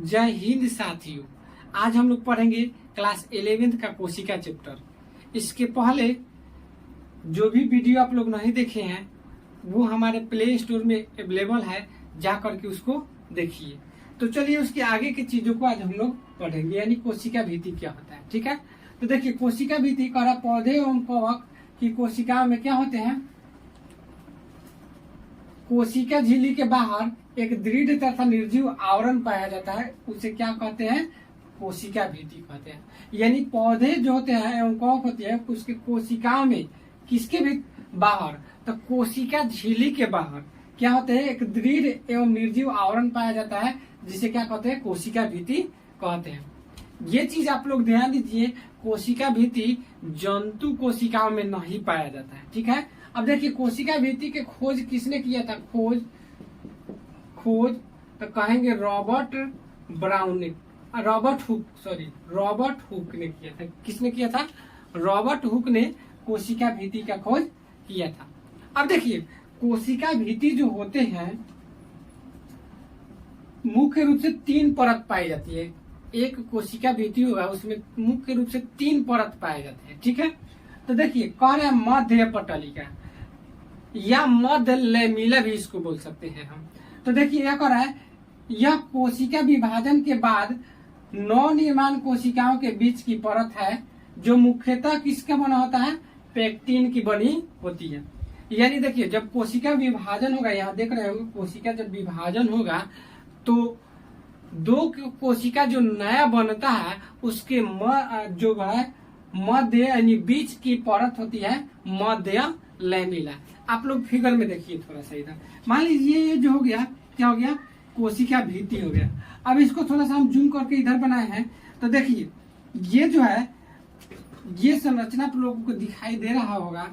जय हिंद साथियों। आज हम लोग पढ़ेंगे क्लास 11th का कोशिका चैप्टर। इसके पहले जो भी वीडियो आप लोग नहीं देखे हैं वो हमारे प्ले स्टोर में अवेलेबल है, जा करके उसको देखिए। तो चलिए उसके आगे की चीजों को आज हम लोग पढ़ेंगे, यानी कोशिका भित्ति क्या होता है। ठीक है, तो देखिए कोशिका भित्ति कह पौधे एवं कवक की कोशिकाओं में क्या होते हैं। कोशिका झिल्ली के बाहर एक दृढ़ तथा निर्जीव आवरण पाया जाता है, उसे क्या कहते हैं, कोशिका भित्ति कहते हैं। यानी पौधे जो होते हैं एवं कवक होती है उसके कोशिकाओं में किसके भी बाहर, तो कोशिका झिल्ली के बाहर क्या होते हैं, एक दृढ़ एवं निर्जीव आवरण पाया जाता है, जिसे क्या कहते हैं, कोशिका भित्ति कहते हैं। ये चीज आप लोग ध्यान दीजिए, कोशिका भित्ति जंतु कोशिकाओं में नहीं पाया जाता है। ठीक है, अब देखिए कोशिका भित्ति के खोज किसने किया था, खोज तो कहेंगे रॉबर्ट हुक ने किया था। किसने किया था, रॉबर्ट हुक ने कोशिका भित्ति का खोज किया था। अब देखिए कोशिका भित्ति जो होते हैं मुख्य रूप से 3 परत पाई जाती है। एक कोशिका भित्ति होगा उसमें मुख्य रूप से 3 परत पाए जाते हैं। ठीक है, तो देखिए कह रहे हैं मध्य पटलिका या मध्य लैमिला भी इसको बोल सकते हैं हम। तो देखिए यह कह रहा है, यह कोशिका विभाजन के बाद नव निर्माण कोशिकाओं के बीच की परत है, जो मुख्यतः किसका बना होता है, पेक्टिन की बनी होती है। यानी देखिए जब कोशिका विभाजन होगा, यहाँ देख रहे होंगे कोशिका जब विभाजन होगा तो 2 कोशिका जो नया बनता है उसके जो है मध्य यानी बीच की परत होती है मध्य लैमिला। आप लोग फिगर में देखिए थोड़ा सा इधर, मान लीजिए ये जो हो गया, क्या हो गया, कोशिका भित्ति हो गया। अब इसको थोड़ा सा हम जूम करके इधर बनाए हैं, तो देखिए ये जो है ये संरचना आप लोगों को दिखाई दे रहा होगा,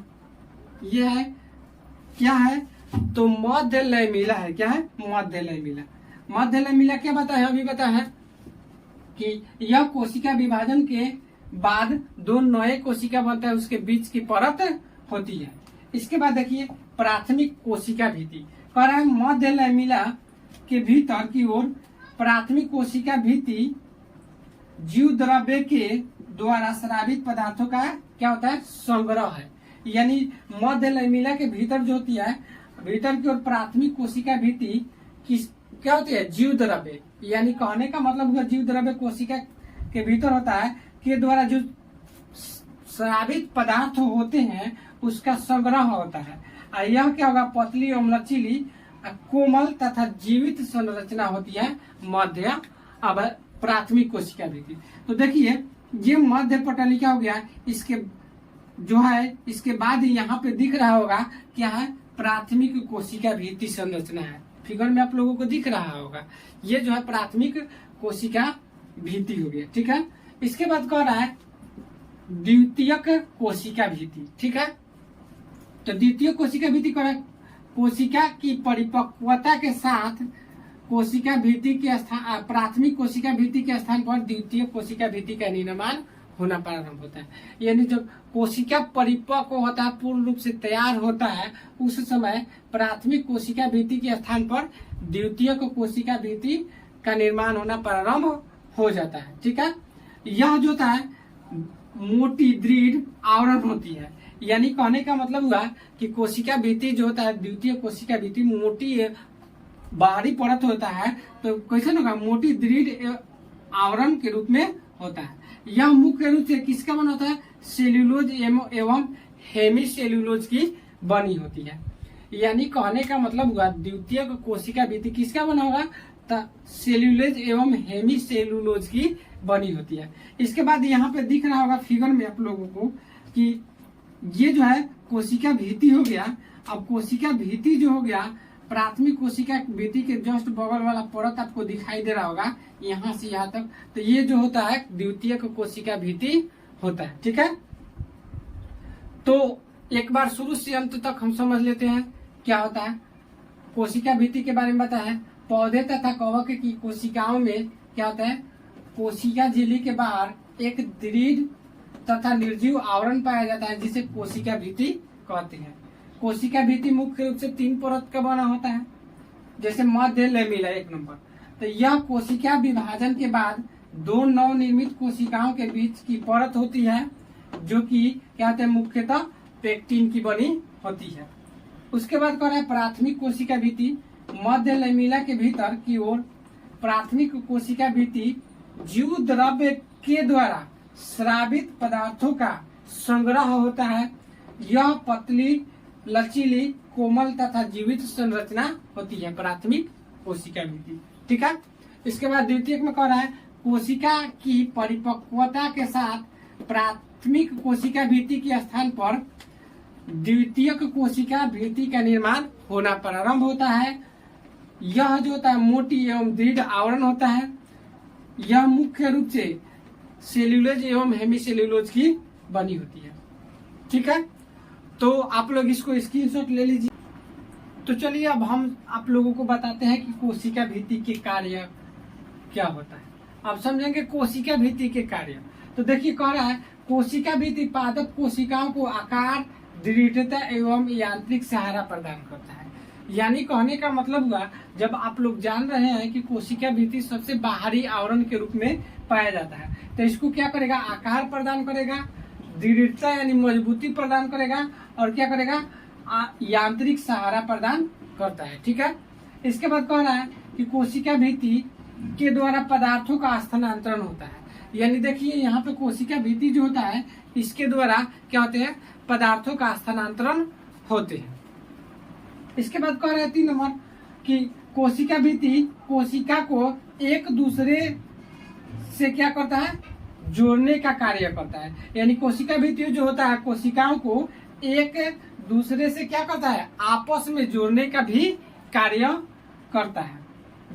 ये है क्या है, तो मध्य लैमिला है। क्या है, मध्य लैमिला। मध्य लैमिला क्या बताया, अभी बताया है कि यह कोशिका विभाजन के बाद 2 नए कोशिका बनता है, उसके बीच की परत होती है। इसके बाद देखिए प्राथमिक कोशिका भित्ति कह रहा है, मध्य लैमिला के भीतर की ओर प्राथमिक कोशिका भित्ति जीव द्रव्य के द्वारा स्रावित पदार्थों का क्या होता है, संग्रह है। यानी मध्य लैमिला के भीतर जो होती है, भीतर की ओर प्राथमिक कोशिका भित्ति किस क्या होती है, जीव द्रव्य। यानी कहने का मतलब हुआ जीव द्रव्य कोशिका के भीतर होता है के द्वारा जो स्रावित पदार्थ होते हैं उसका संग्रह होता है। और यह क्या होगा, पतली एवं लचीली कोमल तथा जीवित संरचना होती है मध्य अब प्राथमिक कोशिका भित्ति। तो देखिए ये मध्य पटलिका हो गया, इसके जो है इसके बाद यहाँ पे दिख रहा होगा क्या है, प्राथमिक कोशिका भित्ति संरचना है। फिगर में आप लोगों को दिख रहा होगा, ये जो है प्राथमिक कोशिका भित्ति हो गया। ठीक है, इसके बाद कह रहा है द्वितीयक कोशिका भित्ति। ठीक है, तो द्वितीय कोशिका भित्ति कह रहा है, कोशिका की परिपक्वता के साथ कोशिका भित्ति के स्थान, प्राथमिक कोशिका भित्ति के स्थान पर द्वितीय कोशिका भित्ति का निर्माण होना प्रारंभ होता है। यानी जब कोशिका परिपक्व होता है, पूर्ण रूप से तैयार होता है, उस समय प्राथमिक कोशिका भित्ति के स्थान पर द्वितीय कोशिका भित्ति का निर्माण होना प्रारंभ हो जाता है। ठीक है, यह जो होता है मोटी दृढ़ आवरण होती है। यानी कहने का मतलब हुआ कि कोशिका भित्ति जो होता है, द्वितीय कोशिका भित्ति मोटी बाहरी परत होता है, तो कैसे होगा, मोटी दृढ़ आवरण के रूप में होता है। यह मुख्य रूप से किसका बना होता है, सेल्यूलोज एवं हेमी सेल्यूलोज की बनी होती है। यानी कहने का मतलब हुआ द्वितीय कोशिका भित्ति किसका बना होगा, सेल्यूलोज एवं हेमी सेल्यूलोज की बनी होती है। इसके बाद यहाँ पे दिख रहा होगा फिगर में आप लोगों को कि ये जो है कोशिका भित्ति हो गया। अब कोशिका भित्ति जो हो गया, प्राथमिक कोशिका भित्ति के जस्ट बगल वाला परत आपको दिखाई दे रहा होगा, यहाँ से यहाँ तक, तो ये जो होता है द्वितीय कोशिका भित्ति होता है। ठीक है, तो एक बार शुरू से अंत तक हम समझ लेते हैं क्या होता है। कोशिका भित्ति के बारे में बताया है, पौधे तथा कवक की कोशिकाओं में क्या होता है, कोशिका झिल्ली के बाहर एक दृढ़ तथा निर्जीव आवरण पाया जाता है, जिसे कोशिका भित्ति कहते हैं। कोशिका भित्ति मुख्य रूप से 3 परत का बना होता है, जैसे मध्य लैमिला 1 नंबर, तो यह कोशिका विभाजन के बाद दो नवनिर्मित कोशिकाओं के बीच की परत होती है, जो कि क्या कहते हैं, मुख्यतः पेक्टिन की बनी होती है। उसके बाद कह रहा है प्राथमिक कोशिका भित्ति, मध्य लैमेला के भीतर की ओर प्राथमिक कोशिका भित्ति जीव द्रव्य के द्वारा स्रावित पदार्थों का संग्रह होता है। यह पतली, लचीली, कोमल तथा जीवित संरचना होती है, प्राथमिक कोशिका भित्ति। ठीक है। इसके बाद द्वितीयक में कह रहा है कोशिका की परिपक्वता के साथ प्राथमिक कोशिका भित्ति के स्थान पर द्वितीयक कोशिका भित्ति का निर्माण होना प्रारंभ होता है। यह जो होता है मोटी एवं दृढ़ आवरण होता है। यह मुख्य रूप से सेल्यूलोज एवं हेमीसेल्यूलोज की बनी होती है। ठीक है, तो आप लोग इसको स्क्रीनशॉट ले लीजिए। तो चलिए अब हम आप लोगों को बताते हैं कि कोशिका भित्ति के कार्य क्या होता है। अब समझेंगे कोशिका भित्ति के कार्य। तो देखिए कह रहा है कोशिका भित्ति पादप कोशिकाओं को आकार, दृढ़ता एवं यांत्रिक सहारा प्रदान करता है। यानी कहने का मतलब हुआ, जब आप लोग जान रहे हैं कि कोशिका भित्ति सबसे बाहरी आवरण के रूप में पाया जाता है, तो इसको क्या करेगा, आकार प्रदान करेगा, दृढ़ता यानी मजबूती प्रदान करेगा, और क्या करेगा, यांत्रिक सहारा प्रदान करता है। ठीक है। इसके बाद कह रहा है कि कोशिका भित्ति के द्वारा पदार्थों का स्थानांतरण होता है। यानी देखिए यहाँ पे कोशिका भित्ति जो होता है, इसके द्वारा क्या होते हैं, पदार्थों का स्थानांतरण होते हैं। इसके बाद कह रहे हैं 3 नंबर कि कोशिका भित्ति कोशिका को एक दूसरे से क्या करता है, जोड़ने का कार्य करता है। यानी कोशिका भित्ति जो होता है कोशिकाओं को एक दूसरे से क्या करता है, आपस में जोड़ने का भी कार्य करता है।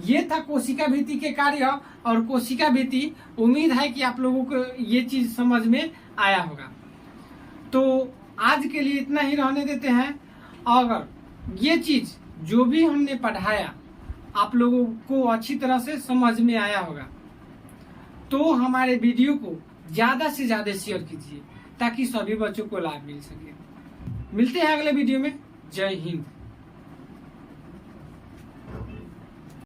ये था कोशिका भित्ति के कार्य और कोशिका भित्ति। उम्मीद है कि आप लोगों को ये चीज समझ में आया होगा। तो आज के लिए इतना ही रहने देते हैं। अगर ये चीज जो भी हमने पढ़ाया आप लोगों को अच्छी तरह से समझ में आया होगा, तो हमारे वीडियो को ज्यादा से ज्यादा शेयर कीजिए ताकि सभी बच्चों को लाभ मिल सके। मिलते हैं अगले वीडियो में। जय हिंद।